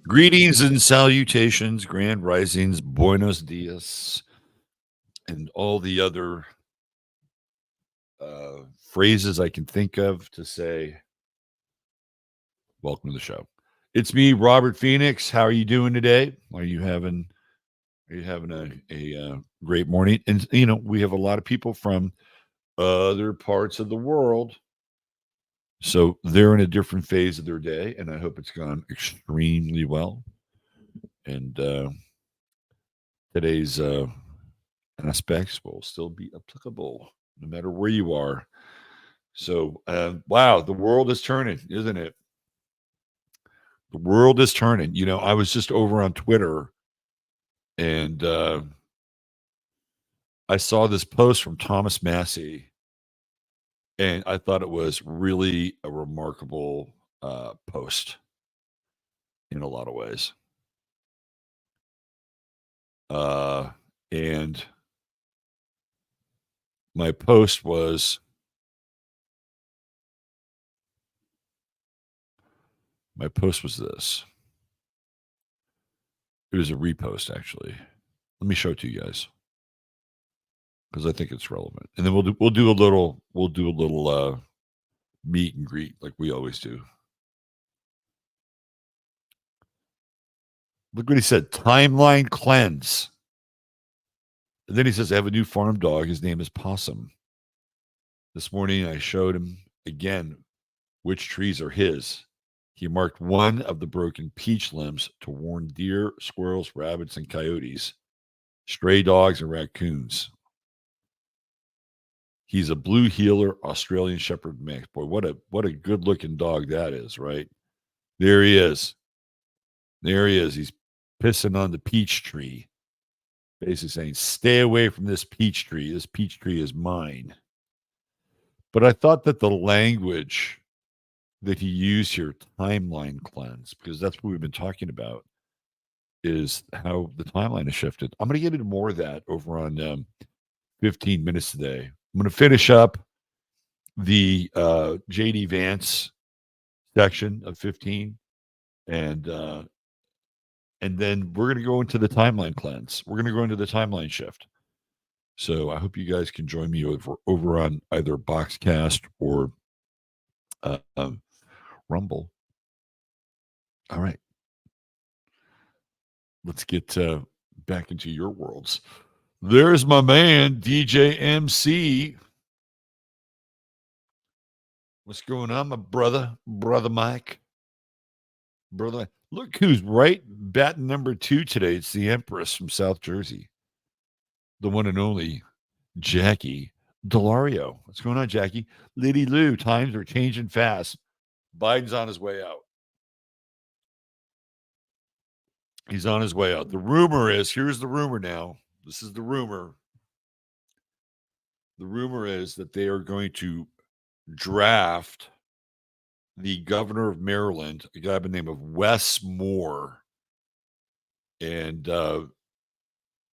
Greetings and salutations, grand risings, buenos dias, and all the other phrases I can think of to say, welcome to the show. It's me, Robert Phoenix. How are you doing today? Are you having a great morning? And we have a lot of people from other parts of the world, so they're in a different phase of their day, and I hope it's gone extremely well. And today's aspects will still be applicable no matter where you are. So, wow, the world is turning, isn't it? The world is turning. I was just over on Twitter and I saw this post from Thomas Massey, and I thought it was really a remarkable post in a lot of ways. And my post was this. It was a repost, actually. Let me show it to you guys because I think it's relevant, and then we'll do a little meet and greet like we always do. Look what he said: timeline cleanse. And then he says, "I have a new farm dog. His name is Possum. This morning I showed him again which trees are his. He marked one of the broken peach limbs to warn deer, squirrels, rabbits, and coyotes, stray dogs, and raccoons. He's a blue heeler Australian Shepherd mix. Boy, what a good looking dog that is, right? There he is. He's pissing on the peach tree, basically saying, stay away from this peach tree. This peach tree is mine. But I thought that the language that he used here, timeline cleanse, because that's what we've been talking about, is how the timeline has shifted. I'm going to get into more of that over on 15 minutes today. I'm going to finish up the JD Vance section of 15, and then we're going to go into the timeline cleanse. We're going to go into the timeline shift. So I hope you guys can join me over on either Boxcast or Rumble. All right. Let's get back into your worlds. There's my man, DJ MC. What's going on, my brother? Brother Mike. Brother, look who's right batting number 2 today. It's the Empress from South Jersey. The one and only Jackie Delario. What's going on, Jackie? Liddy Lou, times are changing fast. Biden's on his way out. He's on his way out. The rumor is, here's the rumor now. This is the rumor. The rumor is that they are going to draft the governor of Maryland, a guy by the name of Wes Moore. And so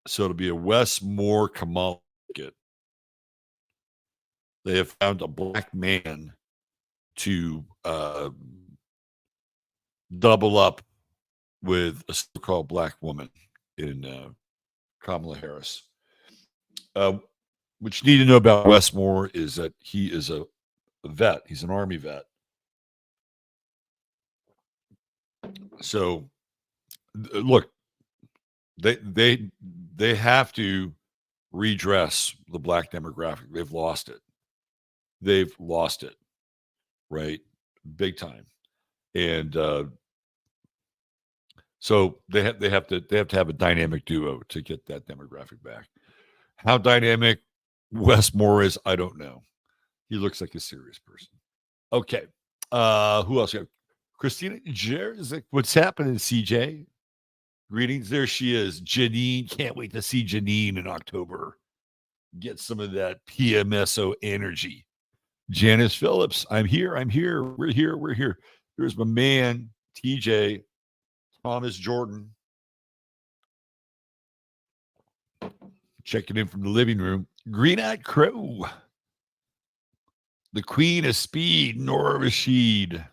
it'll be a Wes Moore Kamala ticket. They have found a black man to double up with a so-called black woman in Kamala Harris. What you need to know about Wes Moore is that he is a vet. He's an Army vet. So, look, they have to redress the black demographic. They've lost it, right? Big time. And so they have to have a dynamic duo to get that demographic back. How dynamic Wes Moore is, I don't know. He looks like a serious person. Okay. Who else? Christina Jerzik. What's happening, CJ? Greetings. There she is. Janine. Can't wait to see Janine in October. Get some of that PMSO energy. Janice Phillips. I'm here. We're here. There's my man, TJ, Thomas Jordan. Checking in from the living room. Green-eyed Crow. The Queen of Speed, Nora Rashid.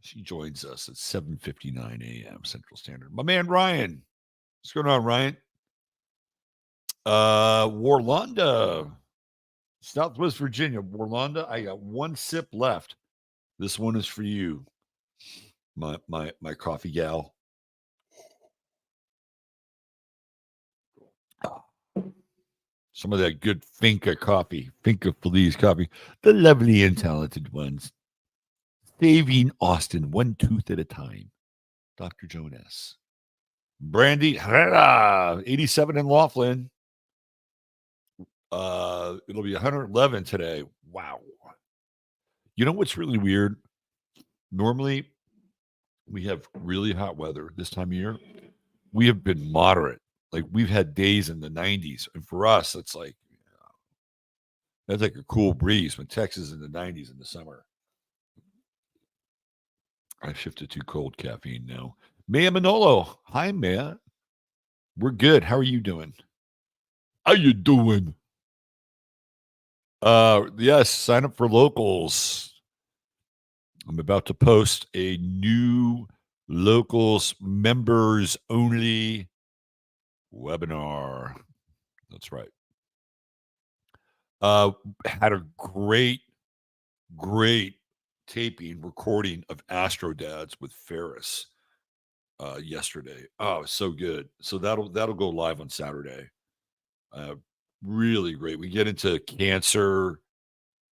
She joins us at 7:59 a.m. Central Standard. My man Ryan. What's going on, Ryan? Warlanda, Southwest Virginia. Warlanda, I got one sip left. This one is for you, my coffee gal. Some of that good Finca coffee, Finca Feliz coffee, the lovely and talented ones. Saving Austin one tooth at a time. Dr. Jonas. Brandy Herrera, 87 in Laughlin. It'll be 111 today. Wow. You know what's really weird? Normally, we have really hot weather this time of year. We have been moderate. Like we've had days in the 90s, and for us, it's like that's like a cool breeze. When Texas is in the 90s in the summer, I shifted to cold caffeine now. Maya Manolo, hi Maya. We're good. How are you doing? How you doing? Yes, sign up for locals. I'm about to post a new locals members only webinar. That's right. Had a great taping recording of Astro Dads with Ferris yesterday. Oh, so good. So that'll go live on Saturday. Really great. We get into cancer,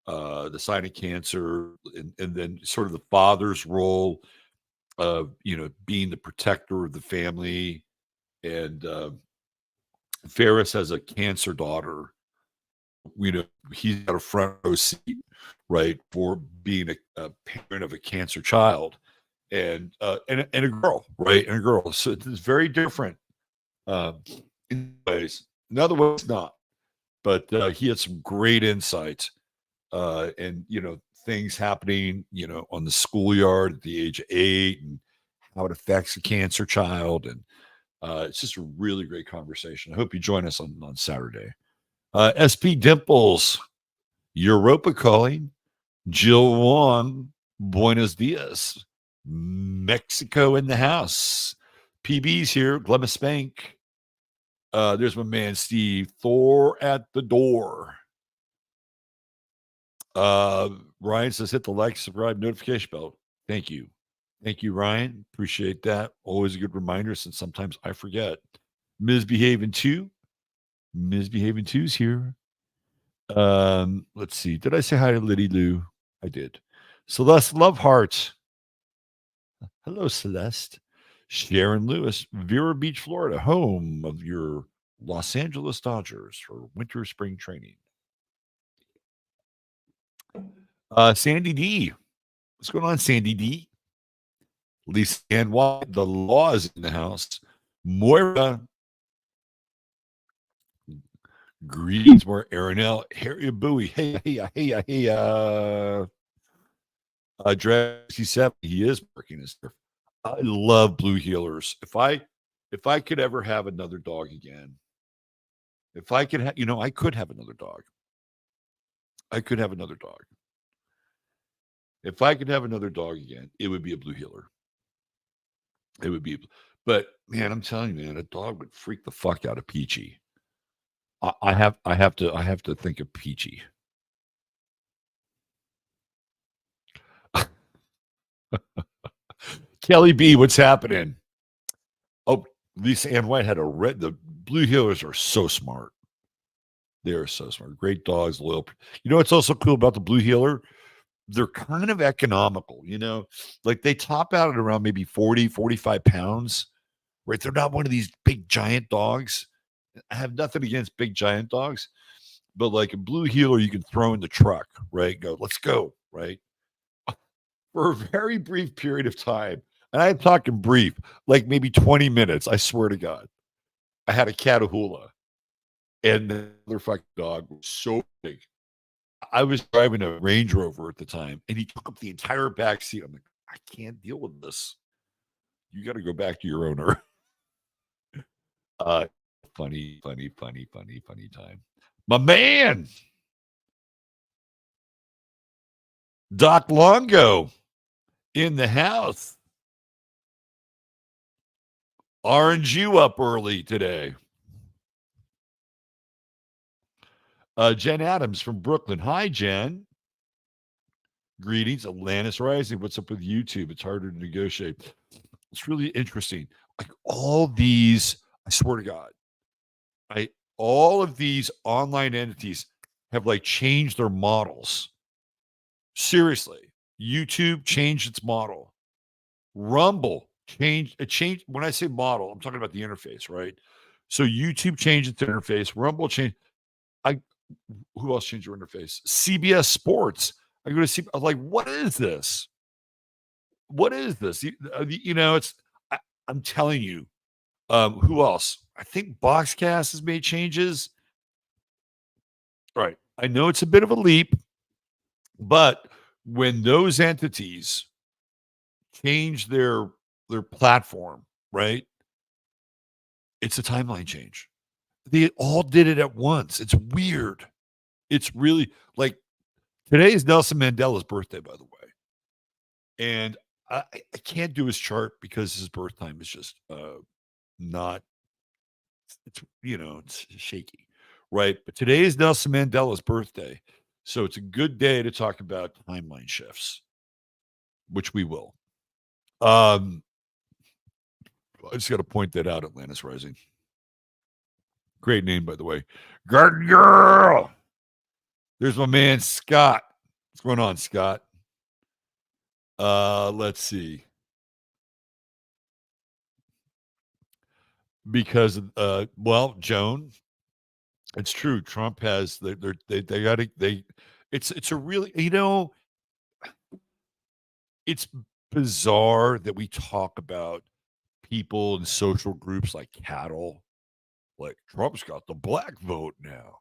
the sign of cancer, and then sort of the father's role of being the protector of the family. And Ferris has a cancer daughter. He's got a front row seat, right, for being a parent of a cancer child, and a girl, right, and a girl. So it's very different in ways. In other ways, not. But he had some great insights, and things happening, on the schoolyard at the age of 8, and how it affects a cancer child, and it's just a really great conversation. I hope you join us on Saturday. SP Dimples, Europa calling. Jill Wong, Buenos Dias. Mexico in the house. PB's here. Glemma Spank. There's my man Steve. Thor at the door. Ryan says hit the like, subscribe, notification bell. Thank you. Thank you, Ryan. Appreciate that. Always a good reminder since sometimes I forget. Misbehaving 2. Misbehaving 2's here. Let's see. Did I say hi to Liddy Lou? I did. Celeste Loveheart. Hello, Celeste. Sharon Lewis, Vera Beach, Florida, home of your Los Angeles Dodgers for winter spring training. Sandy D. What's going on, Sandy D? Lisa Ann White, the law is in the house. Moira. Greetings, more Aaronell. Harry Bowie. Hey. Drag 67. He is working his stuff. I love blue healers. If I could ever have another dog again, if I could have, I could have another dog. I could have another dog. If I could have another dog again, it would be a blue healer. It would be, but man, I'm telling you, man, a dog would freak the fuck out of Peachy. I have to think of Peachy. Kelly B, what's happening? Oh, Lisa Ann White had the blue healers are so smart. They are so smart. Great dogs, loyal. You know what's also cool about the blue healer? They're kind of economical, like they top out at around maybe 40, 45 pounds, right? They're not one of these big giant dogs. I have nothing against big giant dogs, but like a blue healer, you can throw in the truck, right? Go, let's go, right? For a very brief period of time. And I'm talking brief, like maybe 20 minutes. I swear to God. I had a Catahoula, and the motherfucking dog was so big. I was driving a Range Rover at the time, and he took up the entire back seat. I'm like, I can't deal with this. You got to go back to your owner. Funny time. My man, Doc Longo. in the house. Orange you up early today. Jen Adams from Brooklyn. Hi, Jen. Greetings, Atlantis Rising. What's up with YouTube? It's harder to negotiate. It's really interesting. Like all these, I swear to God, all of these online entities have like changed their models. Seriously, YouTube changed its model. Rumble changed. It changed. When I say model, I'm talking about the interface, right? So YouTube changed its interface. Rumble changed. I Who else changed their interface? CBS Sports. I go to see. I'm like, what is this? What is this? It's. I'm telling you. Who else? I think Boxcast has made changes. Right. I know it's a bit of a leap, but when those entities change their platform, right? It's a timeline change. They all did it at once. It's weird. It's really like today is Nelson Mandela's birthday, by the way. And I can't do his chart because his birth time is just not it's shaky, right? But today is Nelson Mandela's birthday. So it's a good day to talk about timeline shifts, which we will. I just got to point that out, Atlantis Rising. Great name, by the way. Garden Girl. There's my man, Scott. What's going on, Scott? Let's see. Because, Joan, it's true. Trump has, they got to, it's a really, it's bizarre that we talk about people in social groups like cattle. Like Trump's got the black vote now,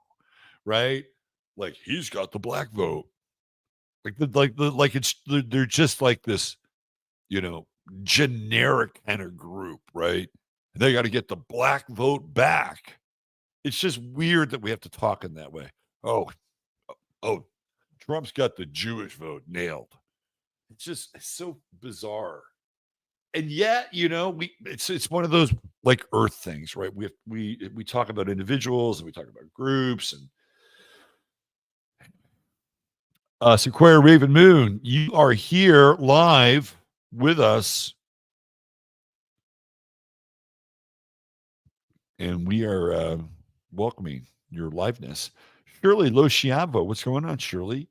right? Like he's got the black vote. They're just like this, generic kind of group, right? They got to get the black vote back. It's just weird that we have to talk in that way. Oh, Trump's got the Jewish vote nailed. It's so bizarre. And yet, it's one of those like earth things, right? We talk about individuals and we talk about groups and Sequoia Raven Moon, you are here live with us. And we are welcoming your liveness. Shirley Losciavo, what's going on, Shirley?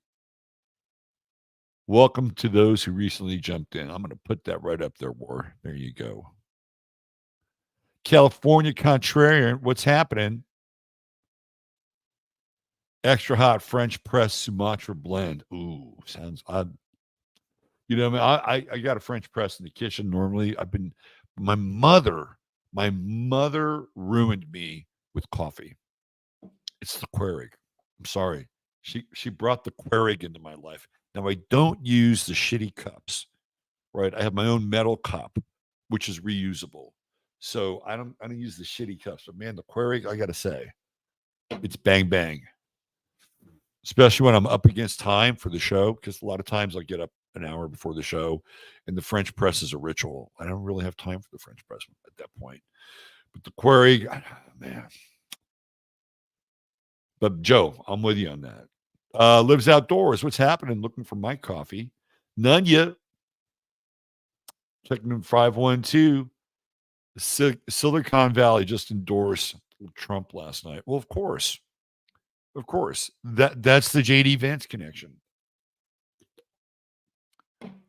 Welcome to those who recently jumped in. I'm going to put that right up there, War. There you go. California Contrarian, what's happening? Extra hot French press Sumatra blend. Ooh, sounds odd. I got a French press in the kitchen normally. My mother ruined me with coffee. It's the Keurig. I'm sorry. She brought the Keurig into my life. Now I don't use the shitty cups, right? I have my own metal cup, which is reusable. So I don't use the shitty cups. But man, the Keurig, I gotta say, it's bang bang. Especially when I'm up against time for the show, because a lot of times I'll get up an hour before the show, and the French press is a ritual. I don't really have time for the French press at that point. But the Keurig, man. But Joe, I'm with you on that. Lives outdoors. What's happening? Looking for my coffee. None yet. Checking in 512. Silicon Valley just endorsed Trump last night. Well, of course. Of course. That's the JD Vance connection.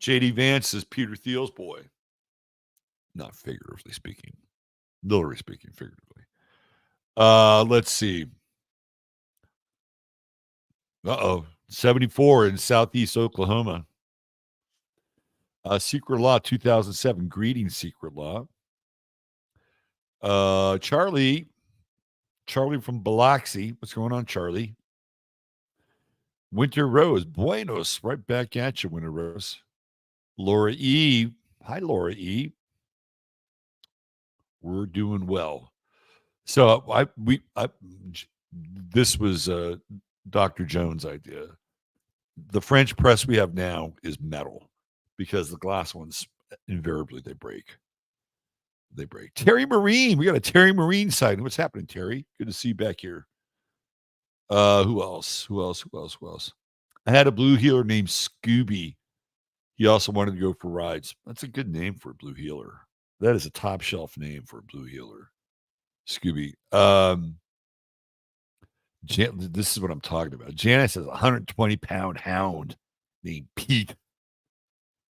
JD Vance is Peter Thiel's boy. Not figuratively speaking. Literally speaking, figuratively. Let's see. 74 in Southeast Oklahoma. Secret Law 2007. Greetings, Secret Law. Charlie from Biloxi. What's going on, Charlie? Winter Rose. Buenos. Right back at you, Winter Rose. Laura E. Hi, Laura E. We're doing well. So this was Dr. Jones' idea. The French press we have now is metal. because the glass ones invariably they break. They break. Terry Marine, we got a Terry Marine sighting. What's happening, Terry? Good to see you back here. Who else? Who else? Who else? Who else? I had a blue healer named Scooby. He also wanted to go for rides. That's a good name for a blue healer. That is a top shelf name for a blue healer. Scooby. This is what I'm talking about. Janice has a 120-pound hound named Pete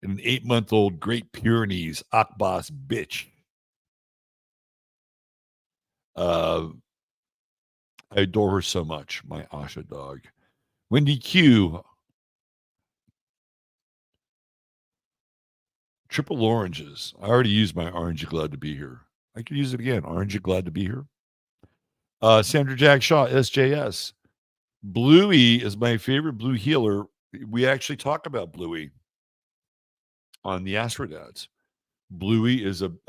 and an 8-month-old Great Pyrenees Akbas bitch. I adore her so much, my Asha dog. Wendy Q. Triple oranges. I already used my orange. Glad to be here. I could use it again. Orange. Glad to be here. Sandra Jack Shaw, SJS. Bluey is my favorite blue healer. We actually talk about Bluey on the Astrodads. Bluey is an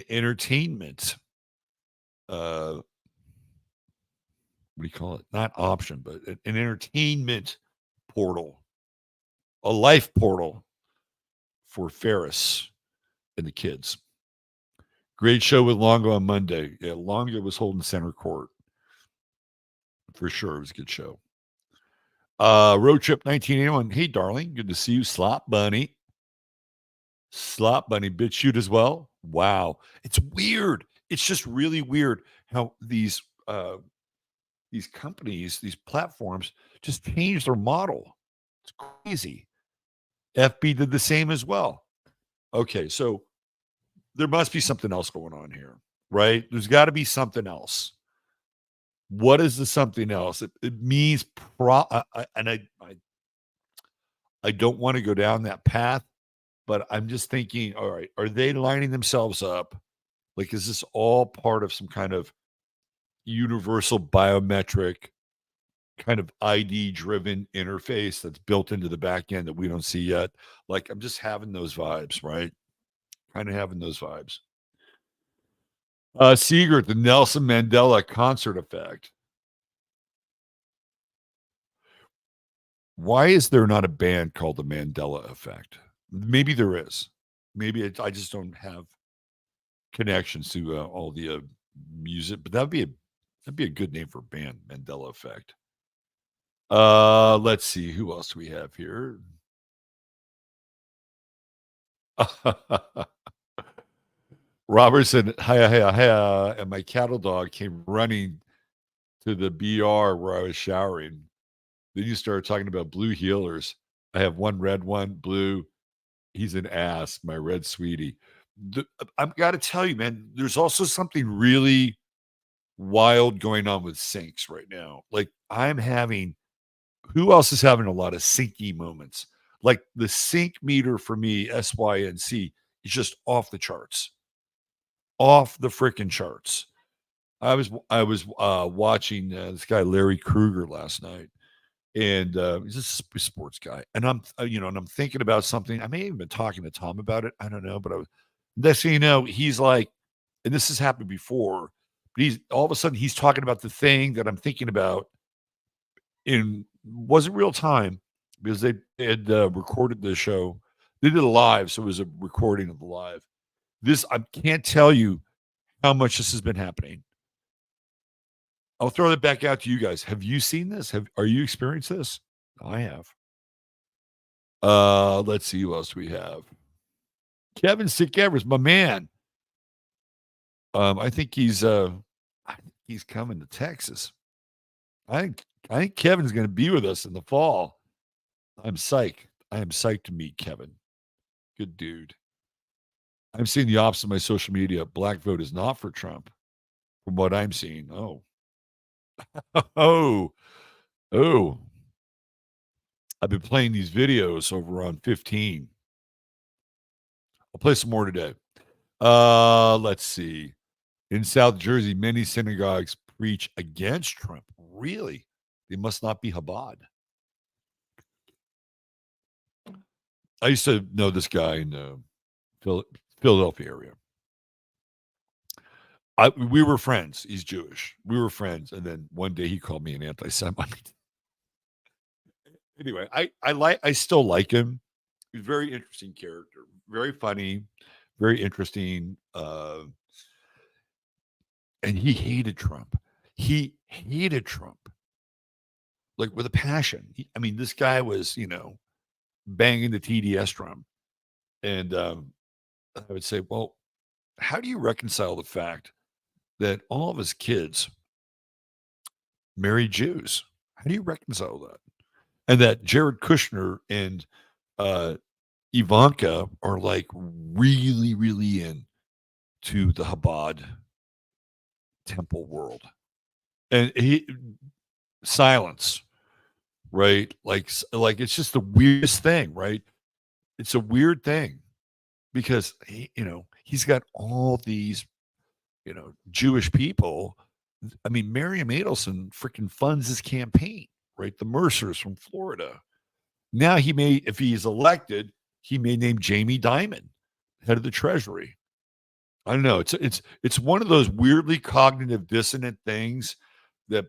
entertainment. What do you call it? Not option, but an entertainment portal, a life portal for Ferris and the kids. Great show with Longo on Monday. Yeah, Longo was holding center court. For sure, it was a good show. Road Trip 1981. Hey, darling. Good to see you. Slop Bunny. Slop Bunny. Bit shoot as well. Wow. It's weird. It's just really weird how these companies, these platforms just change their model. It's crazy. FB did the same as well. Okay, so there must be something else going on here, right? There's got to be something else. What is the something else? It means I don't want to go down that path, but I'm just thinking, all right, are they lining themselves up? Like, is this all part of some kind of universal biometric kind of ID driven interface that's built into the back end that we don't see yet? Like, I'm just having those vibes, right? Kind of having those vibes. Seeger, the Nelson Mandela concert effect. Why is there not a band called the Mandela Effect? Maybe there is. Maybe I just don't have connections to all the music, but that'd be a good name for a band, Mandela Effect. Let's see who else we have here. Robertson, hiya, hiya, hiya, and my cattle dog came running to the BR where I was showering. Then you started talking about blue healers. I have one red, one blue. He's an ass, my red sweetie. I've got to tell you, man, there's also something really wild going on with syncs right now. Like, who else is having a lot of syncy moments? Like, the sync meter for me, SYNC, is just off the charts. Off the freaking charts. I was watching this guy Larry Kruger last night, and he's a sports guy, and I'm thinking about something. I may have even been talking to Tom about it. I don't know, but next thing you know, he's like, and this has happened before, but he's all of a sudden he's talking about the thing that I'm thinking about wasn't real time because they had recorded the show. They did it live, so it was a recording of the live. I can't tell you how much this has been happening. I'll throw it back out to you guys. Have you seen this? Are you experienced this? I have. Let's see who else we have. Kevin Sick Evers, my man. I think he's coming to Texas. I think Kevin's going to be with us in the fall. I'm psyched. I am psyched to meet Kevin. Good dude. I'm seeing the opposite of my social media. Black vote is not for Trump, from what I'm seeing. Oh. Oh. I've been playing these videos over on 15. I'll play some more today. Let's see. In South Jersey, many synagogues preach against Trump. Really? They must not be Chabad. I used to know this guy in the Philadelphia area. We were friends. He's Jewish. We were friends. And then one day he called me an anti-Semite. Anyway, I still like him. He's a very interesting character, very funny, very interesting. And he hated Trump. He hated Trump like with a passion. I mean, this guy was, banging the TDS drum. And I would say, well, how do you reconcile the fact that all of his kids marry Jews? How do you reconcile that? And that Jared Kushner and uh, Ivanka are like really, really in to the Chabad temple world. And silence, right? Like it's just the weirdest thing, right? It's a weird thing because he's got all these, Jewish people. I mean, Miriam Adelson freaking funds his campaign, right? The Mercers from Florida. Now if he's elected, he may name Jamie Dimon head of the Treasury. I don't know. It's one of those weirdly cognitive dissonant things that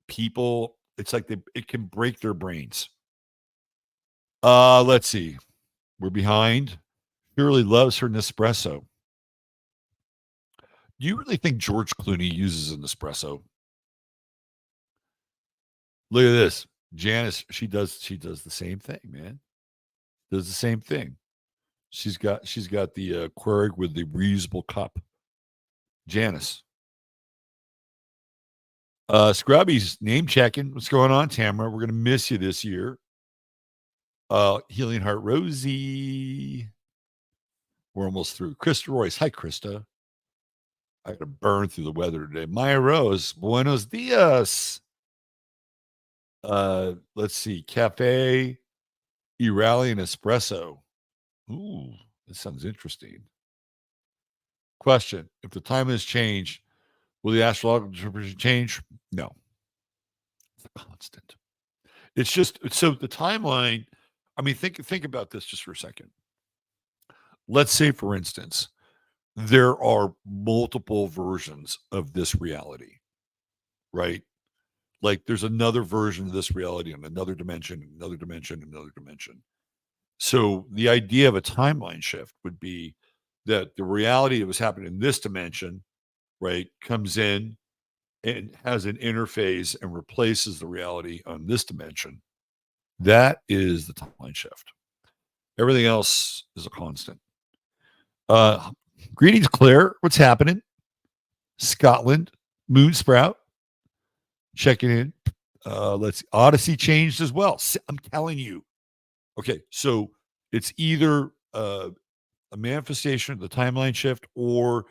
people. It's like it can break their brains. Let's see. We're behind. Shirley loves her Nespresso. Do you really think George Clooney uses an espresso? Look at this. Janice, she does the same thing, man. Does the same thing. She's got the Keurig with the reusable cup. Janice. Scrubby's name checking. What's going on, Tamara? We're gonna miss you this year. Healing Heart Rosie. We're almost through. Krista Royce. Hi, Krista. I got to burn through the weather today. Maya Rose. Buenos dias. Let's see. Cafe, E-Rally, and Espresso. Ooh, this sounds interesting. Question. If the time has changed, will the astrological interpretation change? No. It's a constant. It's just so the timeline. I mean, think about this just for a second. Let's say, for instance, there are multiple versions of this reality, right? Like there's another version of this reality in another dimension, another dimension, another dimension. So the idea of a timeline shift would be that the reality that was happening in this dimension, right, comes in and has an interface and replaces the reality on this dimension. That is the timeline shift. Everything else is a constant. Greetings, Claire. What's happening? Scotland, Moonsprout, checking in. Let's Odyssey changed as well. I'm telling you. Okay, so it's either a manifestation of the timeline shift, or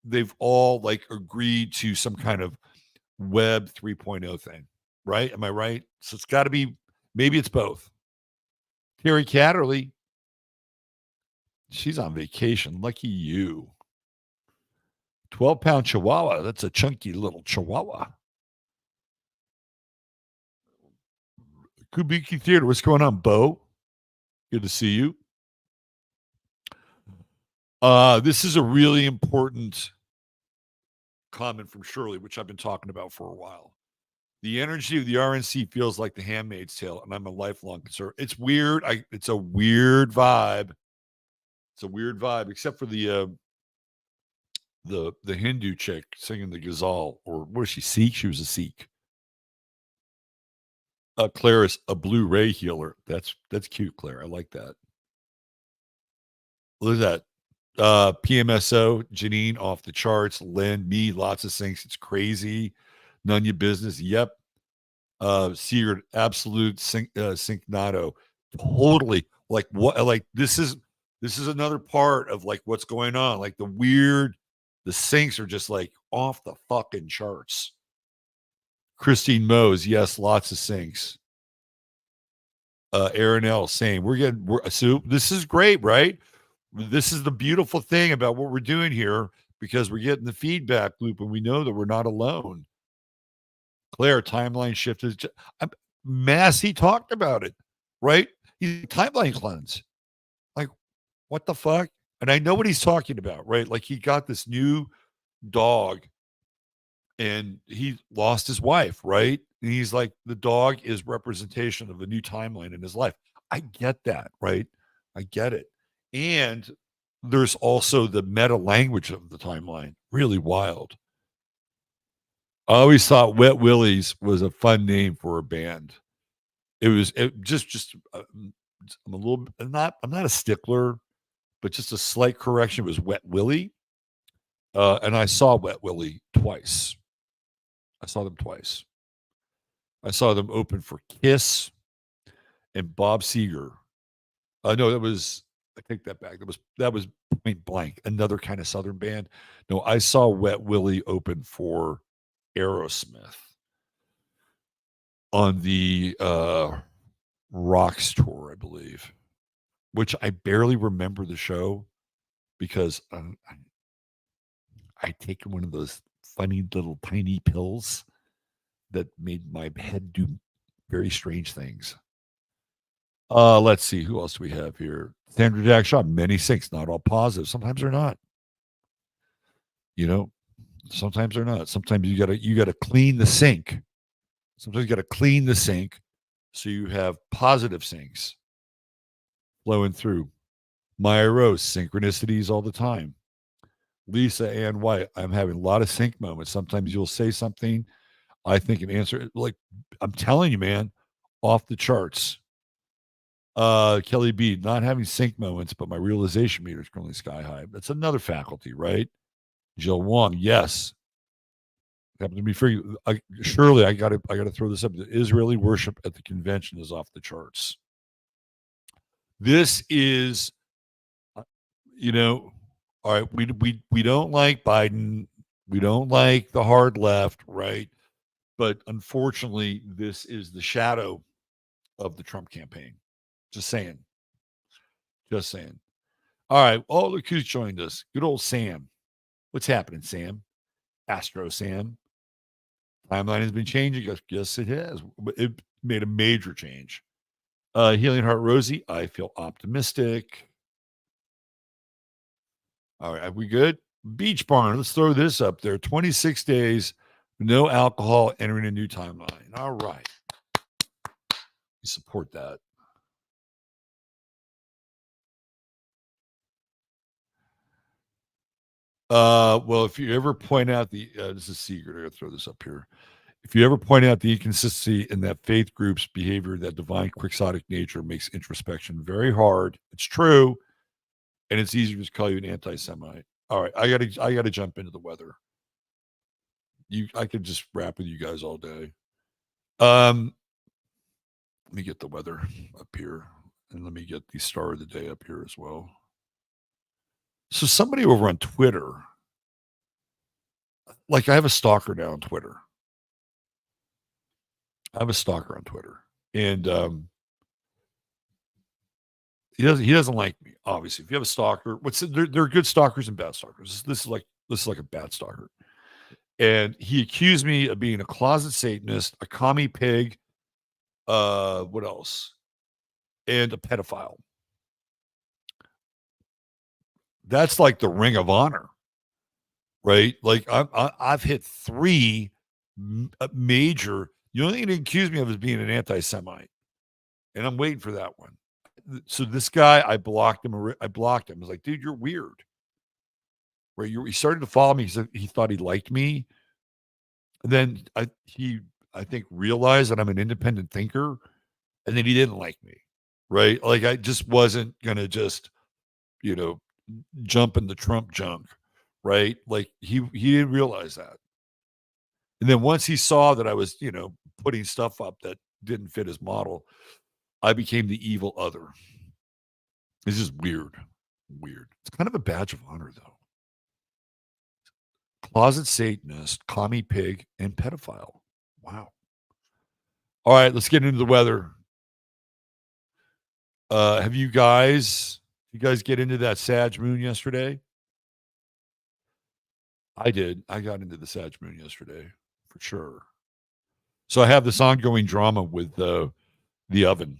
they've all like agreed to some kind of Web 3.0 thing, right? Am I right? So it's got to be. Maybe it's both. Terry Catterley, she's on vacation. Lucky you. 12-pound Chihuahua. That's a chunky little Chihuahua. Kubiki Theater. What's going on, Bo? Good to see you. This is a really important comment from Shirley, which I've been talking about for a while. The energy of the RNC feels like the Handmaid's Tale, and I'm a lifelong concern. It's weird. It's a weird vibe. It's a weird vibe, except for the Hindu chick singing the ghazal, or what is she? Sikh? She was a Sikh. Claire is a Blu-ray healer. That's cute, Claire. I like that. Look at that. PMSO, Janine off the charts. Lynn, me, lots of things. It's crazy. None of your business. Yep. Seared, absolute syncnato. Totally. Like what? Like this is another part of like what's going on. Like the syncs are just like off the fucking charts. Christine Mose, yes, lots of syncs. Aaron L, same. So this is great, right? This is the beautiful thing about what we're doing here, because we're getting the feedback loop and we know that we're not alone. Claire, timeline shift is just, Massey talked about it, right? He's timeline cleanse. Like, what the fuck? And I know what he's talking about, right? Like he got this new dog and he lost his wife, right? And he's like, the dog is representation of a new timeline in his life. I get that, right? I get it. And there's also the meta language of the timeline. Really wild. I always thought Wet Willies was a fun name for a band. I'm a little I'm not a stickler, but just a slight correction. It was Wet Willie. And I saw Wet Willie twice. I saw them twice. I saw them open for Kiss and Bob Seger. No, I take that back. That was Point Blank, another kind of Southern band. No, I saw Wet Willie open for Aerosmith on the Rocks tour, I believe, which I barely remember the show because I take one of those funny little tiny pills that made my head do very strange things. Let's see. Who else do we have here? Sandra Jack Shaw, many sinks, not all positive. Sometimes they're not. You know, sometimes they're not. Sometimes you gotta clean the sink. Sometimes you gotta clean the sink so you have positive sinks flowing through. Maya Rose, synchronicities all the time. Lisa Ann White, I'm having a lot of sync moments. Sometimes you'll say something, I think an answer, like I'm telling you, man, off the charts. Kelly B, not having sync moments, but my realization meter is currently sky high. That's another faculty, right? Jill Wong, yes. Happened to be free. Surely I gotta throw this up. The Israeli worship at the convention is off the charts. This is, uh, you know, all right. We don't like Biden. We don't like the hard left, right? But unfortunately, this is the shadow of the Trump campaign. Just saying. Just saying. All right. Oh, look who's joined us. Good old Sam. What's happening, Sam? Astro Sam. Timeline has been changing. Yes, it has. It made a major change. Healing Heart Rosie, I feel optimistic. All right, are we good? Beach Barn, let's throw this up there. 26 days, no alcohol, entering a new timeline. All right. We support that. Well, if you ever point out this is secret, I gotta throw this up here. If you ever point out the inconsistency in that faith group's behavior, that divine quixotic nature makes introspection very hard. It's true, and it's easy to just call you an anti-Semite. All right, I gotta jump into the weather. I could just rap with you guys all day. Um, let me get the weather up here, and let me get the star of the day up here as well. So somebody over on Twitter, like I have a stalker now on Twitter. I have a stalker on Twitter, and he doesn't like me. Obviously, if you have a stalker, there are good stalkers and bad stalkers. This is like a bad stalker, and he accused me of being a closet Satanist, a commie pig, what else, and a pedophile. That's like the Ring of Honor, right? Like I've hit three major. The only thing they accuse me of is being an anti-Semite, and I'm waiting for that one. So this guy, I blocked him. I blocked him. I was like, dude, you're weird. Right? He started to follow me. He thought he liked me. And then I think realized that I'm an independent thinker, and then he didn't like me. Right? Like I just wasn't gonna just you know jump in the Trump junk. Right? Like he didn't realize that. And then once he saw that I was putting stuff up that didn't fit his model, I became the evil other. It's just weird. Weird. It's kind of a badge of honor, though. Closet Satanist, commie pig, and pedophile. Wow. All right, let's get into the weather. Have you guys get into that Sag moon yesterday? I did. I got into the Sag moon yesterday for sure. So I have this ongoing drama with the oven,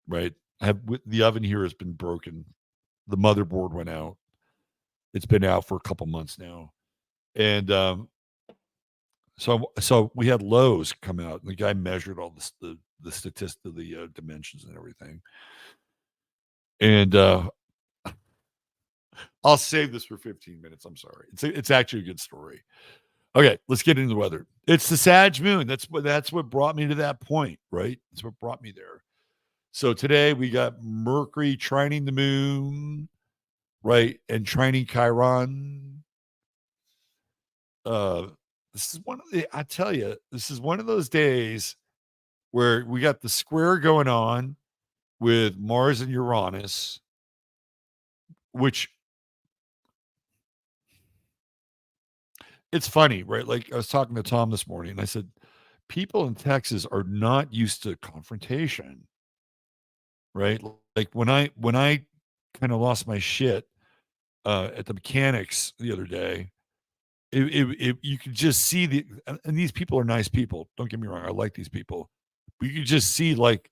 right? The oven here has been broken. The motherboard went out. It's been out for a couple months now. And So we had Lowe's come out, and the guy measured all the statistic, the dimensions and everything. And I'll save this for 15 minutes. I'm sorry. It's actually a good story. Okay, let's get into the weather. It's the Sag moon. That's what brought me to that point, right? That's what brought me there. So today we got Mercury trining the moon, right, and trining Chiron. Uh, this is one of the. I tell you, this is one of those days where we got the square going on with Mars and Uranus, which it's funny, right? Like I was talking to Tom this morning, and I said, people in Texas are not used to confrontation, right? Like when I kind of lost my shit at the mechanics the other day, you could just see and these people are nice people. Don't get me wrong, I like these people, but you could just see like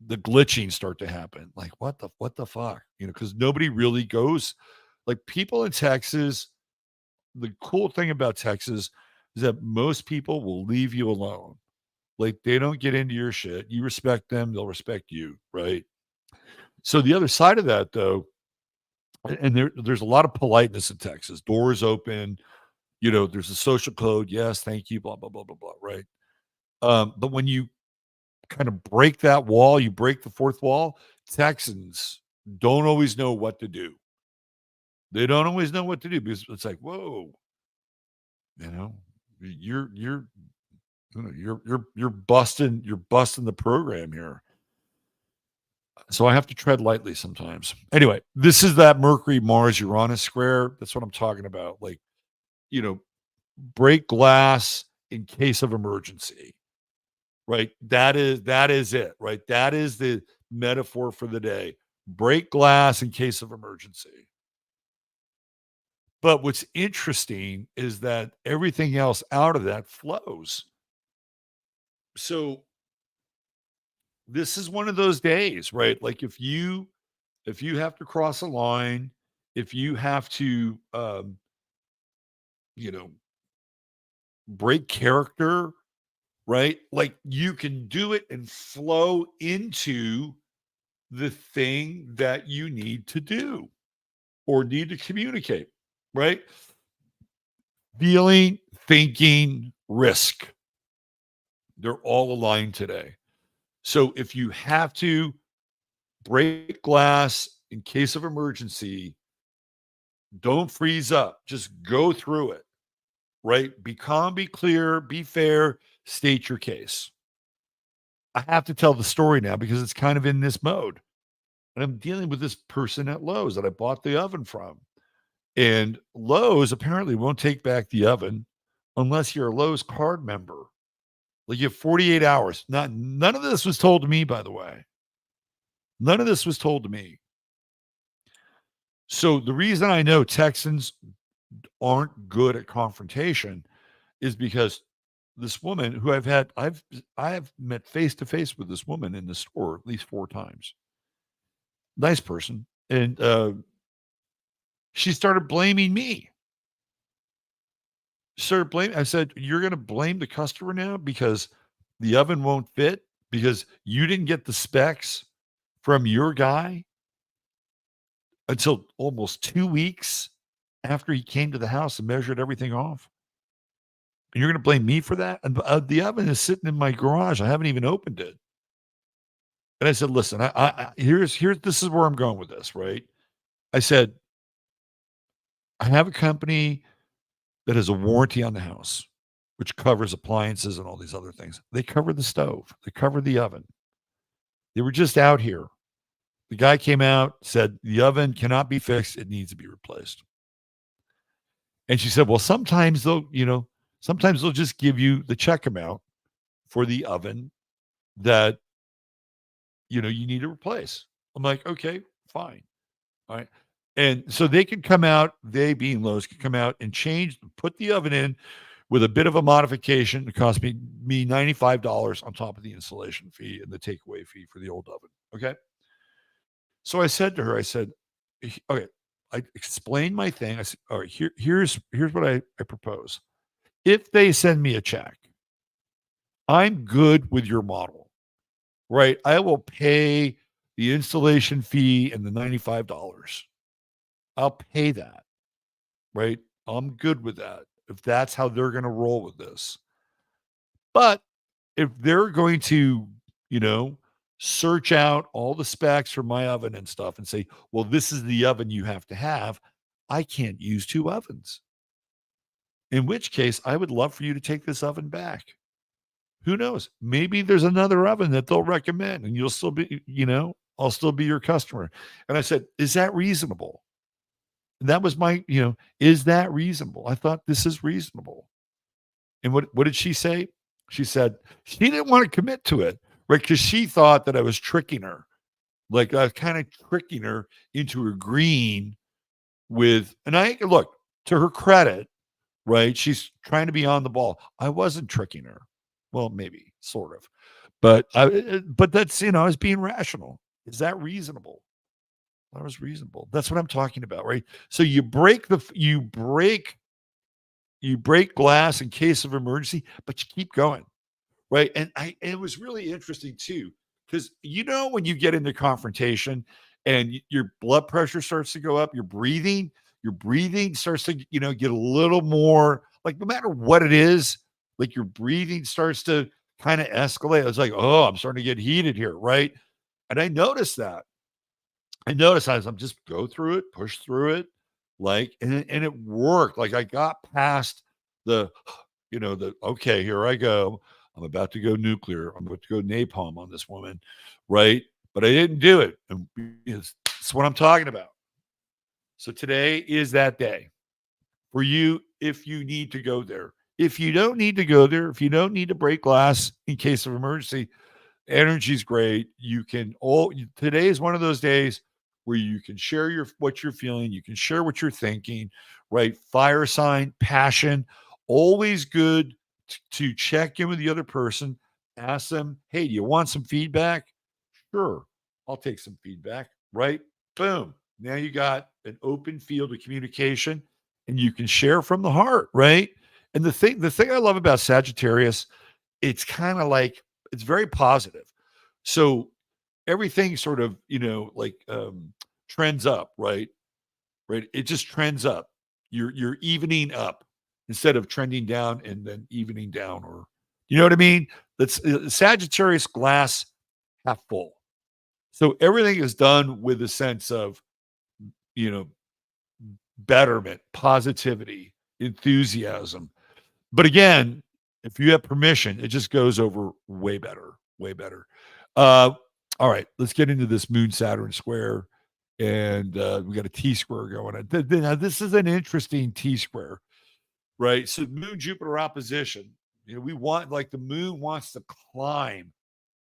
the glitching start to happen. Like what the fuck, because nobody really goes. Like people in Texas, the cool thing about Texas is that most people will leave you alone. Like they don't get into your shit. You respect them, they'll respect you, right? So the other side of that, though, and there's a lot of politeness in Texas. Doors open, there's a social code. Yes, thank you, blah blah blah blah blah, right? But when you kind of break that wall, you break the fourth wall. Texans don't always know what to do. They don't always know what to do because it's like, whoa, you know, you're you're busting the program here. So I have to tread lightly sometimes. Anyway, this is that Mercury Mars Uranus square. That's what I'm talking about. Like, you know, break glass in case of emergency. Right? That is it, right? That is the metaphor for the day. Break glass in case of emergency. But what's interesting is that everything else out of that flows. So this is one of those days, right? Like if you have to cross a line, if you have to you know, break character, right? Like you can do it and flow into the thing that you need to do or need to communicate, right? Feeling, thinking, risk. They're all aligned today. So if you have to break glass in case of emergency, don't freeze up. Just go through it, right? Be calm, be clear, be fair, state your case. I have to tell the story now because it's kind of in this mode. And I'm dealing with this person at Lowe's that I bought the oven from. And Lowe's apparently won't take back the oven unless you're a Lowe's card member. Like you have 48 hours. None of this was told to me, by the way. None of this was told to me. So the reason I know Texans aren't good at confrontation is because this woman who I have met face to face with this woman in the store at least 4 times. Nice person. And she started blaming me. Started blaming. I said, "You're going to blame the customer now because the oven won't fit because you didn't get the specs from your guy until almost 2 weeks after he came to the house and measured everything off. And you're going to blame me for that? And the oven is sitting in my garage. I haven't even opened it." And I said, "Listen, here's this is where I'm going with this, right?" I said, "I have a company that has a warranty on the house, which covers appliances and all these other things. They cover the stove, they cover the oven. They were just out here. The guy came out, said the oven cannot be fixed, it needs to be replaced." And she said, "Well, sometimes they'll just give you the check amount for the oven that you need to replace." I'm like, "Okay, fine. All right." And so they can come out, they being Lowe's, can come out and put the oven in with a bit of a modification. It cost me $95 on top of the installation fee and the takeaway fee for the old oven. Okay. So I said to her, I said, Okay, I explained my thing. I said, "All right, here's what I propose. If they send me a check, I'm good with your model, right? I will pay the installation fee and the $95. I'll pay that, right? I'm good with that if that's how they're going to roll with this. But if they're going to, you know, search out all the specs for my oven and stuff and say, well, this is the oven you have to have, I can't use two ovens. In which case, I would love for you to take this oven back. Who knows? Maybe there's another oven that they'll recommend and you'll still be, I'll still be your customer. And I said, is that reasonable? And that was my, is that reasonable? I thought this is reasonable. And what did she say? She said she didn't want to commit to it, right? Because she thought that I was tricking her. Like I was kind of tricking her into agreeing with, and I look, to her credit, right? She's trying to be on the ball. I wasn't tricking her. Well, maybe, sort of. But that's, I was being rational. Is that reasonable? That was reasonable. That's what I'm talking about, right? So you break glass in case of emergency, but you keep going, right? And it was really interesting too, because when you get into confrontation and your blood pressure starts to go up, your breathing starts to get a little more, like, no matter what it is, like your breathing starts to kind of escalate. It's like, oh, I'm starting to get heated here, right? And I noticed that. As I'm just go through it, push through it, like, and it worked. Like I got past the, okay, here I go. I'm about to go nuclear. I'm about to go napalm on this woman, right? But I didn't do it. And it's what I'm talking about. So today is that day for you if you need to go there. If you don't need to go there, if you don't need to break glass in case of emergency, energy's great. Today is one of those days where you can share what you're feeling, you can share what you're thinking, right? Fire sign, passion, always good to check in with the other person, ask them, hey, do you want some feedback? Sure, I'll take some feedback, right? Boom. Now you got an open field of communication and you can share from the heart, right? And the thing I love about Sagittarius, it's kind of like it's very positive. So everything sort of, trends up, right? Right. It just trends up. You're evening up instead of trending down and then evening down, or you know what I mean? That's Sagittarius glass half full. So everything is done with a sense of, you know, betterment, positivity, enthusiasm. But again, if you have permission, it just goes over way better, way better. Uh, all right, let's get into this Moon Saturn square, and we got a T square going on. Now, this is an interesting T square, right? So Moon Jupiter opposition. We want, like, the Moon wants to climb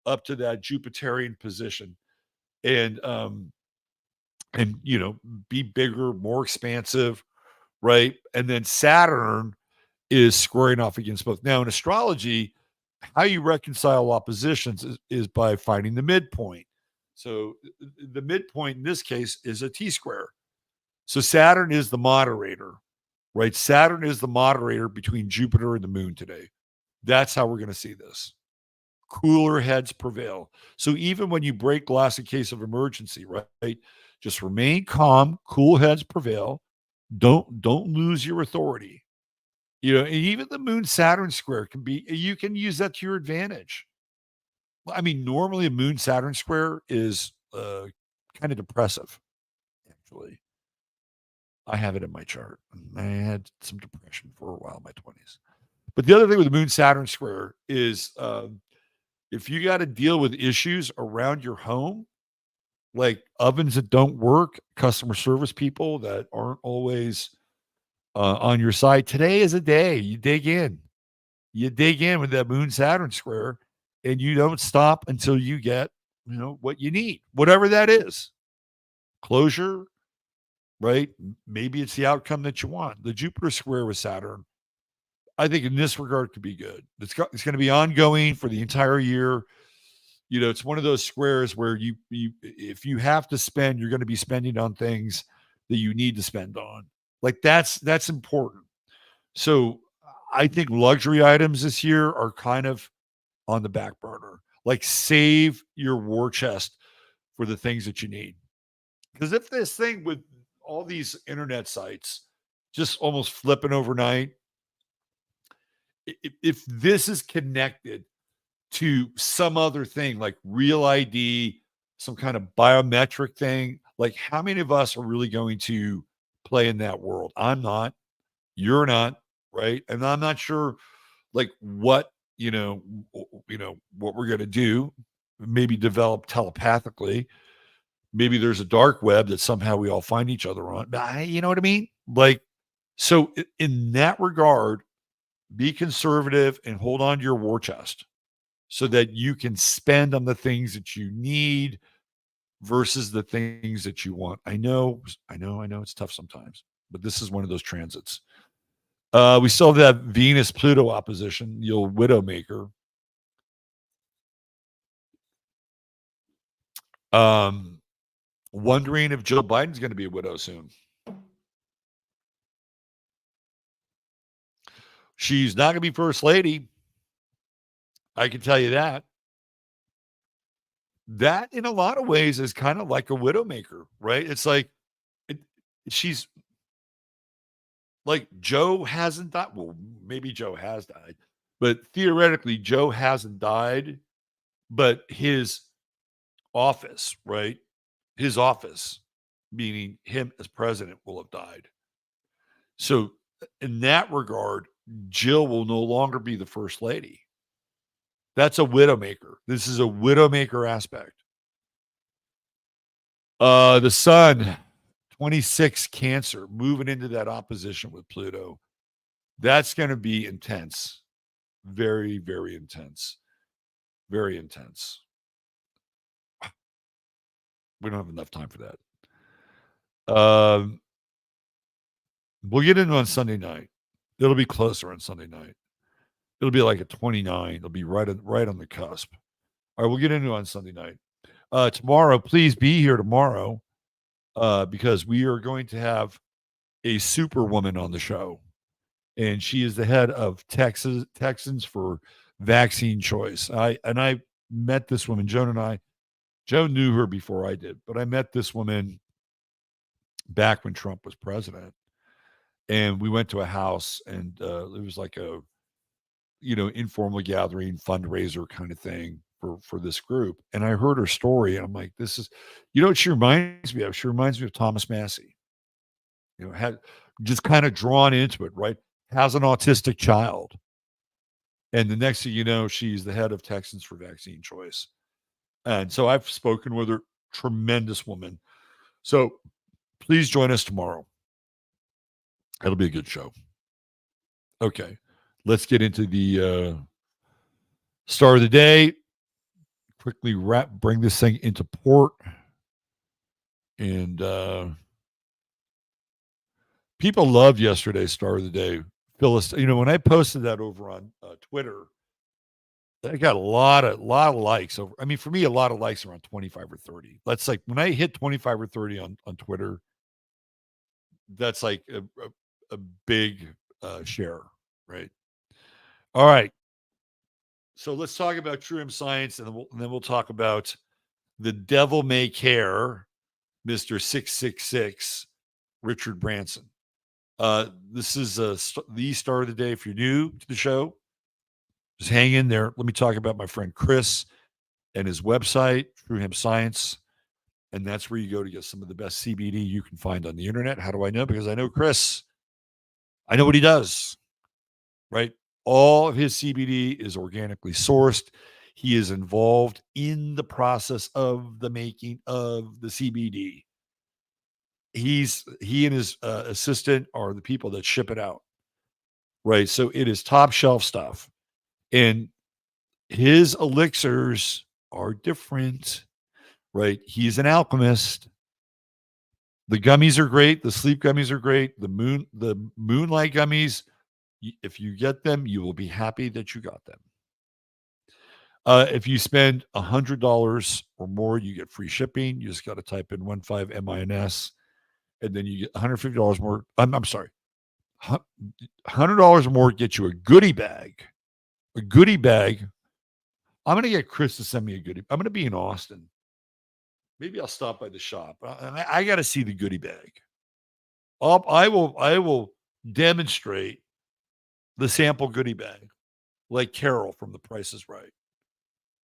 up to that Jupiterian position, and be bigger, more expansive, right? And then Saturn is squaring off against both. Now, in astrology, how you reconcile oppositions is by finding the midpoint. So the midpoint in this case is a T square. So Saturn is the moderator, right? Saturn is the moderator between Jupiter and the moon today. That's how we're going to see this. Cooler heads prevail. So even when you break glass in case of emergency, right? Just remain calm, cool heads prevail. Don't lose your authority. And even the Moon Saturn square you can use that to your advantage. I mean, normally a Moon Saturn square is kind of depressive, actually. I have it in my chart. I had some depression for a while in my 20s. But the other thing with the Moon Saturn square is if you got to deal with issues around your home, like ovens that don't work, customer service people that aren't always on your side, today is a day you dig in. You dig in with that Moon Saturn square and you don't stop until you get, what you need, whatever that is. Closure, right? Maybe it's the outcome that you want. The Jupiter square with Saturn, I think in this regard could be good. It's going to be ongoing for the entire year. It's one of those squares where you if you have to spend, you're going to be spending on things that you need to spend on. Like that's important. So I think luxury items this year are kind of on the back burner. Like save your war chest for the things that you need. Because if this thing with all these internet sites just almost flipping overnight, if this is connected to some other thing like real ID, some kind of biometric thing, like how many of us are really going to play in that world? I'm not, you're not, right? And I'm not sure like what, what we're going to do, maybe develop telepathically. Maybe there's a dark web that somehow we all find each other on. You know what I mean? Like, so in that regard, be conservative and hold on to your war chest so that you can spend on the things that you need versus the things that you want. I know it's tough sometimes, but this is one of those transits. We still have that Venus Pluto opposition, the old Widowmaker. Wondering if Joe Biden's going to be a widow soon. She's not going to be first lady. I can tell you that. That, in a lot of ways, is kind of like a widowmaker, right? It's like she's like Joe hasn't died. Well, maybe Joe has died, but theoretically, Joe hasn't died, but his office, right? His office, meaning him as president, will have died. So, in that regard, Jill will no longer be the first lady. That's a widowmaker. This is a widowmaker aspect. The sun, 26 Cancer, moving into that opposition with Pluto. That's going to be intense. Very, very intense. Very intense. We don't have enough time for that. We'll get into it on Sunday night. It'll be closer on Sunday night. It'll be like a 29. It'll be right on the cusp. All right, we'll get into it on Sunday night. Tomorrow, please be here tomorrow because we are going to have a superwoman on the show. And she is the head of Texans for Vaccine Choice. I met this woman, Joe knew her before I did, but I met this woman back when Trump was president. And we went to a house and it was like a, informal gathering, fundraiser kind of thing for this group. And I heard her story and I'm like, this is, what she reminds me of? She reminds me of Thomas Massey, had just kind of drawn into it, right? Has an autistic child. And the next thing you know, she's the head of Texans for Vaccine Choice. And so I've spoken with her, tremendous woman. So please join us tomorrow. It'll be a good show. Okay. Let's get into the star of the day. Quickly bring this thing into port. And people loved yesterday's star of the day. Phyllis, when I posted that over on Twitter, I got a lot of likes over. I mean, for me, a lot of likes around 25 or 30. That's like when I hit 25 or 30 on Twitter, that's like a big share, right? All right. So let's talk about True Hemp Science, and then we'll talk about the devil may care, Mr. 666, Richard Branson. This is the star of the day. If you're new to the show, just hang in there. Let me talk about my friend Chris and his website, True Hemp Science. And that's where you go to get some of the best CBD you can find on the internet. How do I know? Because I know Chris. I know what he does, right? All of his CBD is organically sourced. He is involved in the process of the making of the CBD. He and his assistant are the people that ship it out, right? So it is top shelf stuff. And his elixirs are different, right? He's an alchemist. The gummies are great. The sleep gummies are great. The moonlight gummies, if you get them, you will be happy that you got them. If you spend $100 or more, you get free shipping. You just got to type in 15MINS, and then you get $150 more. I'm sorry, $100 or more get you a goodie bag. A goodie bag. I'm going to get Chris to send me a goodie. I'm going to be in Austin. Maybe I'll stop by the shop. I got to see the goodie bag. I will demonstrate the sample goodie bag, like Carol from The Price is Right.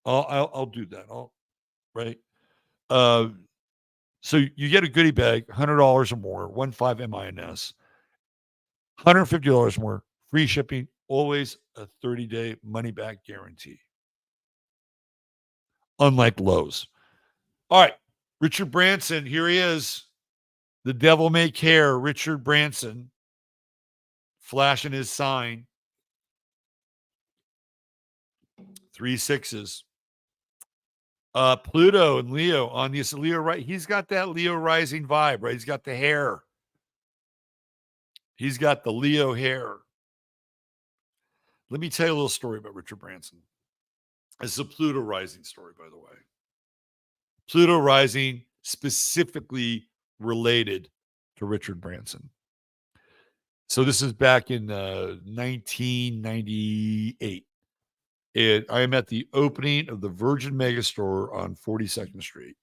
I'll do that. Right. Uh, so you get a goodie bag, $100 or more, 15 MINS, $150 more, free shipping, always a 30-day money back guarantee. Unlike Lowe's. All right, Richard Branson, here he is. The devil may care, Richard Branson, flashing his sign. 3 6s. Pluto and Leo on this Leo, right? He's got that Leo rising vibe, right? He's got the hair. He's got the Leo hair. Let me tell you a little story about Richard Branson. This is a Pluto rising story, by the way. Pluto rising specifically related to Richard Branson. So this is back in 1998. And I am at the opening of the Virgin Megastore on 42nd Street,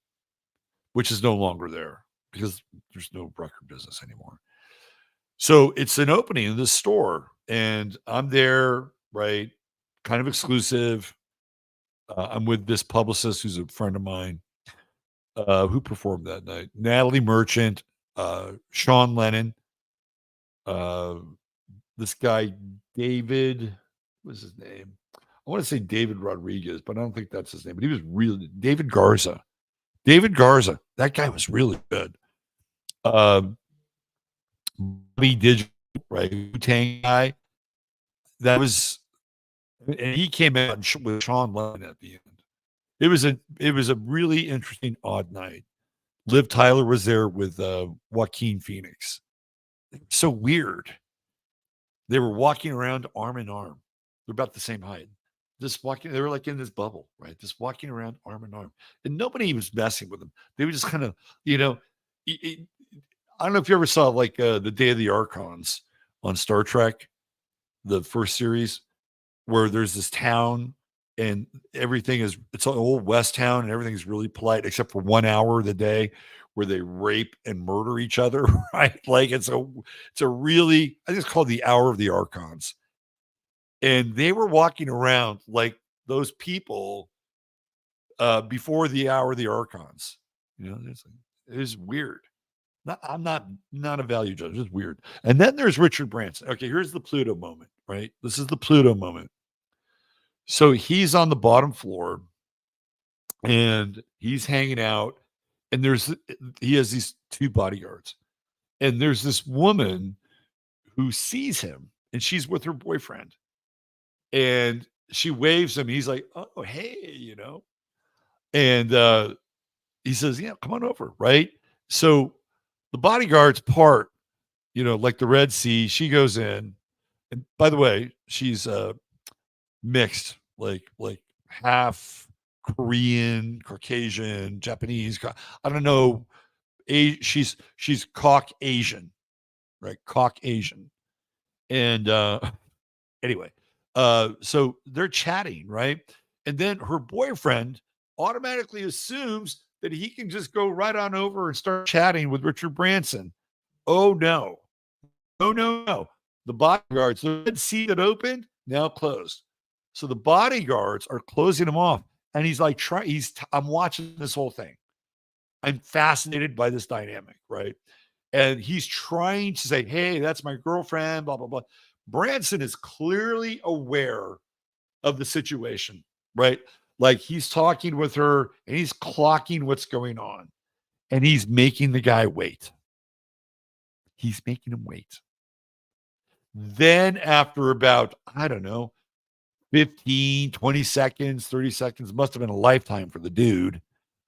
which is no longer there because there's no record business anymore. So it's an opening in this store, and I'm there, right? Kind of exclusive. I'm with this publicist who's a friend of mine who performed that night. Natalie Merchant, Sean Lennon, this guy, David, what's his name? I want to say David Rodriguez, but I don't think that's his name. But he was really David Garza. David Garza. That guy was really good. Bobby Digital, right? Wu-Tang guy. That was, and he came out with Sean Lennon at the end. It was a really interesting, odd night. Liv Tyler was there with Joaquin Phoenix. So weird. They were walking around arm in arm. They're about the same height. Just walking, they were like in this bubble, right? Just walking around arm in arm. And nobody was messing with them. They were just kind of, I don't know if you ever saw like the Day of the Archons on Star Trek, the first series, where there's this town and it's an old West town and everything's really polite except for 1 hour of the day where they rape and murder each other, right? Like it's a really, I think it's called the Hour of the Archons. And they were walking around like those people before the Hour of the Archons. It was weird. I'm not a value judge. It's weird. And then there's Richard Branson. Okay, here's the Pluto moment, right? This is the Pluto moment. So he's on the bottom floor and he's hanging out, and he has these 2 bodyguards. And there's this woman who sees him, and she's with her boyfriend. And she waves him. He's like, "Oh, hey," And he says, "Yeah, come on over," right? So the bodyguards part, like the Red Sea. She goes in, and by the way, she's mixed, like half Korean, Caucasian, Japanese. I don't know. She's Caucasian, right? Caucasian. And anyway, so they're chatting, right? And then her boyfriend automatically assumes that he can just go right on over and start chatting with Richard Branson. Oh no. Oh no. The bodyguards, the red sea that opened, now closed. So the bodyguards are closing him off. And he's like, I'm watching this whole thing. I'm fascinated by this dynamic, right? And he's trying to say, hey, that's my girlfriend, blah, blah, blah. Branson is clearly aware of the situation, right? Like he's talking with her and he's clocking what's going on. And he's making the guy wait. He's making him wait. Then after about, I don't know, 15, 20 seconds, 30 seconds, must have been a lifetime for the dude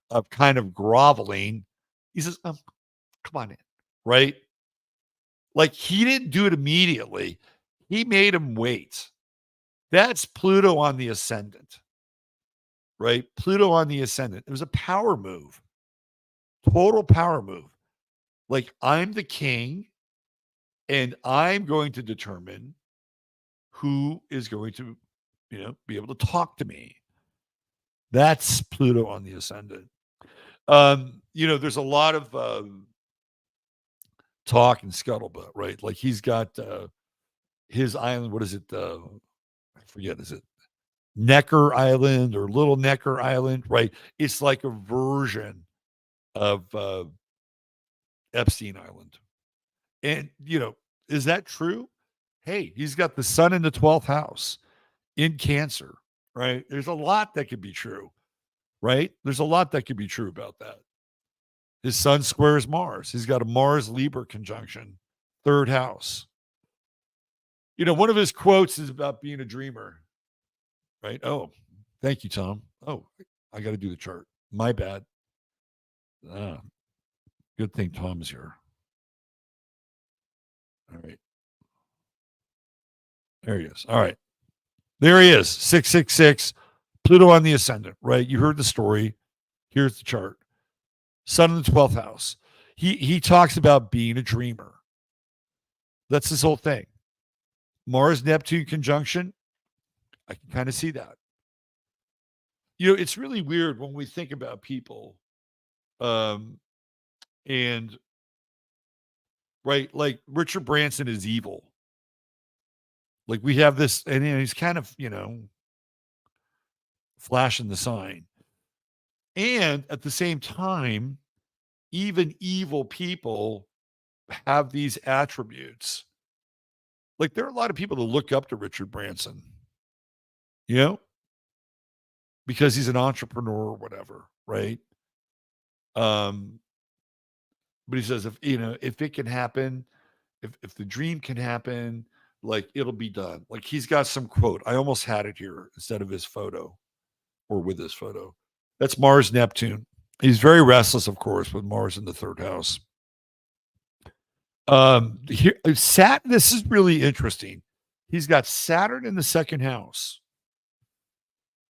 of kind of groveling. He says, come on in, right? Like he didn't do it immediately. He made him wait. That's Pluto on the ascendant, right? Pluto on the ascendant. It was a power move, total power move. Like I'm the king And I'm going to determine who is going to, be able to talk to me. That's Pluto on the ascendant. There's a lot of talk and scuttlebutt, right? Like he's got his island. What is it? I forget. Is it Necker Island or Little Necker Island? Right? It's like a version of Epstein Island. And is that true? Hey, he's got the sun in the 12th house in Cancer, right? There's a lot that could be true, right? There's a lot that could be true about that. His sun squares Mars. He's got a Mars Libra conjunction, third house. One of his quotes is about being a dreamer, right? Oh, thank you, Tom. Oh, I got to do the chart. My bad. Ah, good thing Tom's here. All right. There he is. All right. There he is. 666. Pluto on the ascendant, right? You heard the story. Here's the chart. Sun in the 12th house. He talks about being a dreamer. That's his whole thing. Mars Neptune conjunction. I can kind of see that. It's really weird when we think about people, and right, like Richard Branson is evil. Like we have this, and he's kind of, flashing the sign. And at the same time, even evil people have these attributes. Like there are a lot of people that look up to Richard Branson, you know, because he's an entrepreneur or whatever, right? Um, but he says if it can happen, if the dream can happen, like it'll be done. Like he's got some quote. I almost had it here instead of his photo or with his photo. That's Mars Neptune. He's very restless, of course, with Mars in the third house. Here, Saturn. This is really interesting. He's got Saturn in the second house,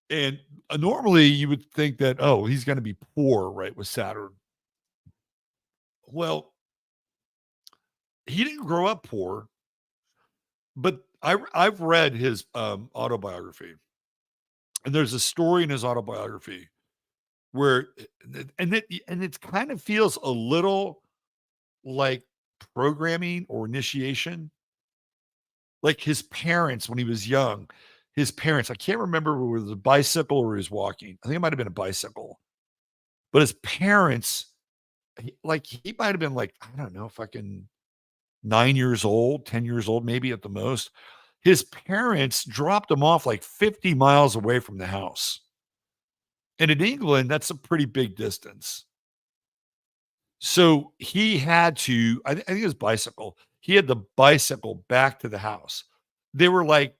and normally you would think that he's going to be poor, right, with Saturn. Well, he didn't grow up poor, but I've read his autobiography, and there's a story in his autobiography where, and it kind of feels a little like programming or initiation. Like his parents, when he was young, his parents, I can't remember whether it was a bicycle or he was walking. I think it might have been a bicycle. But his parents, he might have been like, I don't know, fucking 9 years old, 10 years old, maybe at the most. His parents dropped him off like 50 miles away from the house. And in England, that's a pretty big distance. So he had to, I think it was bicycle. He had the bicycle back to the house. They were like,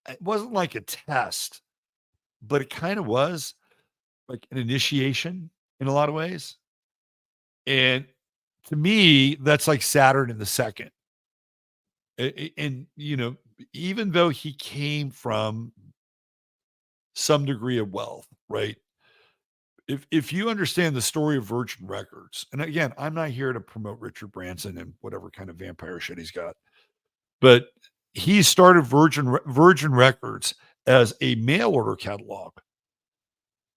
it wasn't like a test, but it kind of was like an initiation in a lot of ways. And to me, that's like Saturn in the second. And, even though he came from some degree of wealth, right? If you understand the story of Virgin Records, and again, I'm not here to promote Richard Branson and whatever kind of vampire shit he's got, but he started Virgin Records as a mail order catalog,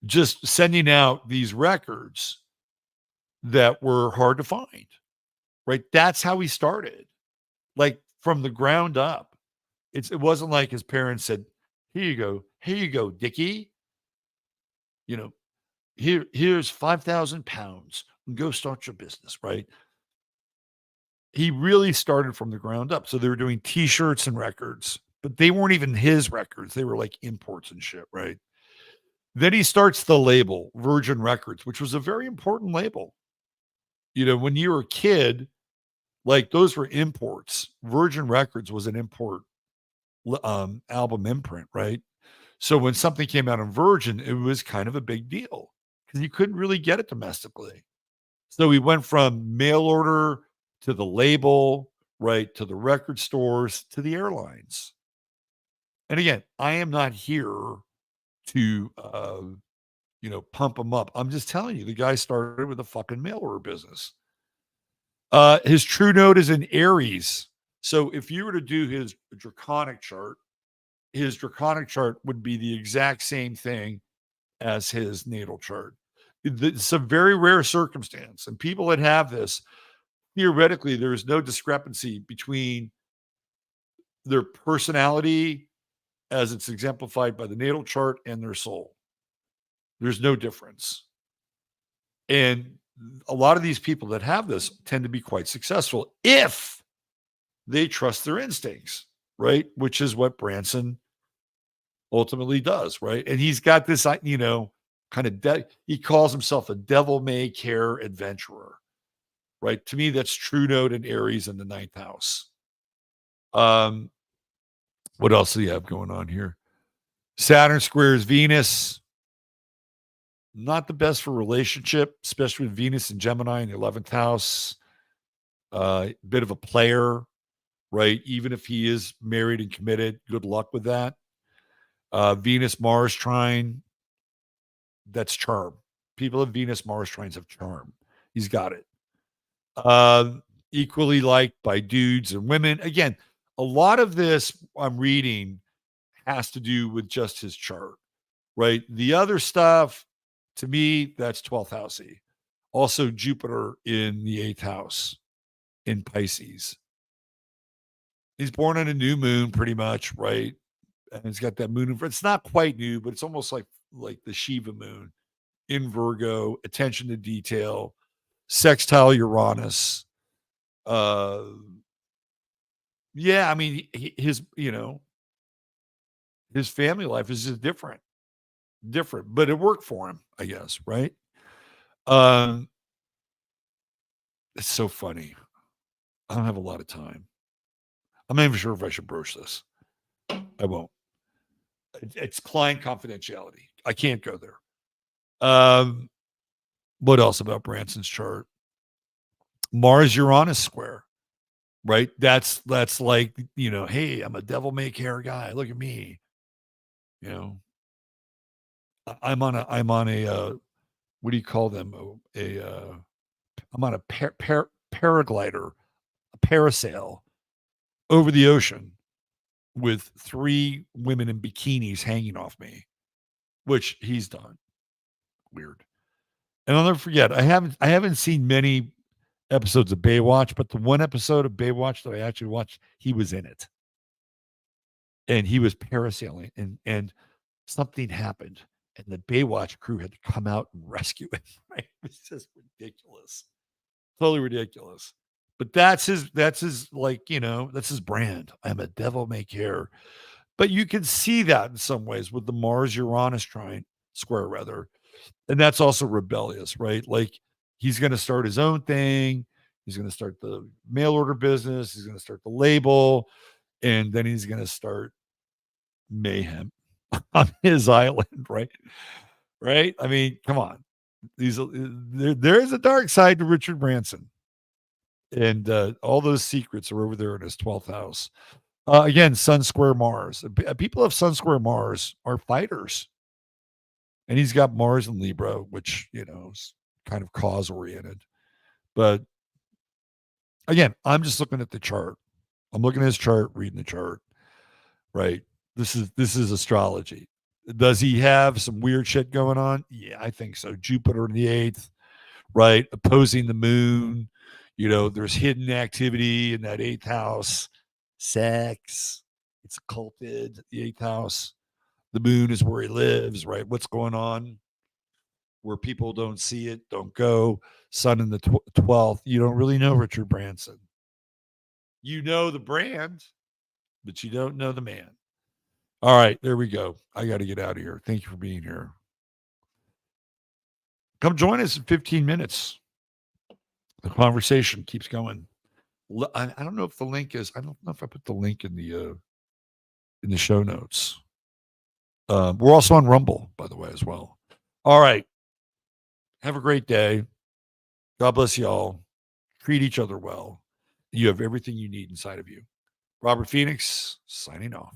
just sending out these records that were hard to find. Right? That's how he started, like from the ground up. It wasn't like his parents said, here you go, Dickie. You know, here's 5,000 pounds and go start your business, right? He really started from the ground up. So they were doing t-shirts and records, but they weren't even his records. They were like imports and shit, right? Then he starts the label Virgin Records, which was a very important label. When you were a kid, like those were imports. Virgin Records was an import album imprint, right? So when something came out on Virgin, it was kind of a big deal because you couldn't really get it domestically. So we went from mail order to the label, right, to the record stores, to the airlines. And again, I am not here to, pump them up. I'm just telling you, the guy started with a fucking mail order business. His true node is in Aries. So if you were to do his draconic chart, his draconic chart would be the exact same thing as his natal chart. It's a very rare circumstance. And people that have this, theoretically, there is no discrepancy between their personality as it's exemplified by the natal chart and their soul. There's no difference. And a lot of these people that have this tend to be quite successful if they trust their instincts, right? Which is what Branson ultimately does, right? And he's got this, kind of, he calls himself a devil may care adventurer, right? To me, that's true node in Aries in the 9th house. What else do you have going on here? Saturn squares Venus. Not the best for relationship, especially with Venus and Gemini in the 11th house. Bit of a player, right? Even if he is married and committed, good luck with that. Venus Mars trine, that's charm. People of Venus Mars trines have charm. He's got it. Equally liked by dudes and women. Again, a lot of this I'm reading has to do with just his chart, right? The other stuff, to me, that's 12th housey. Also, Jupiter in the 8th house in Pisces. He's born on a new moon, pretty much, right? And he's got that moon. It's not quite new, but it's almost like the Shiva moon in Virgo. Attention to detail, sextile Uranus. Yeah, I mean, his family life is just different, but it worked for him, I guess, right? It's so funny. I don't have a lot of time. I'm not even sure if I should broach this. I won't. It's client confidentiality. I can't go there. What else about Branson's chart? Mars Uranus square, right? That's like, hey, I'm a devil may care guy. Look at me. I'm on a what do you call them? I'm on a paraglider, a parasail over the ocean with 3 women in bikinis hanging off me, which he's done. Weird. And I'll never forget, I haven't seen many episodes of Baywatch, but the one episode of Baywatch that I actually watched, he was in it. And he was parasailing and something happened. And the Baywatch crew had to come out and rescue him. Right? It was just ridiculous. Totally ridiculous. But that's his that's his brand. I'm a devil may care. But you can see that in some ways with the Mars Uranus trine square rather. And that's also rebellious, right? Like he's going to start his own thing. He's going to start the mail order business. He's going to start the label. And then he's going to start mayhem on his island, right? Right? I mean, come on. There is a dark side to Richard Branson. And all those secrets are over there in his 12th house. Again, Sun Square Mars. People of Sun Square Mars are fighters. And he's got Mars in Libra, which, is kind of cause oriented. But again, I'm just looking at the chart. I'm looking at his chart, reading the chart. Right. This is astrology. Does he have some weird shit going on? Yeah, I think so. Jupiter in the 8th, right? Opposing the moon. There's hidden activity in that 8th house. Sex. It's occulted, the 8th house. The moon is where he lives, right? What's going on where people don't see it, don't go. Sun in the 12th. You don't really know Richard Branson. You know the brand, but you don't know the man. All right, there we go. I got to get out of here. Thank you for being here. Come join us in 15 minutes. The conversation keeps going. I don't know if the link is. I don't know if I put the link in the show notes. We're also on Rumble, by the way, as well. All right. Have a great day. God bless you all. Treat each other well. You have everything you need inside of you. Robert Phoenix, signing off.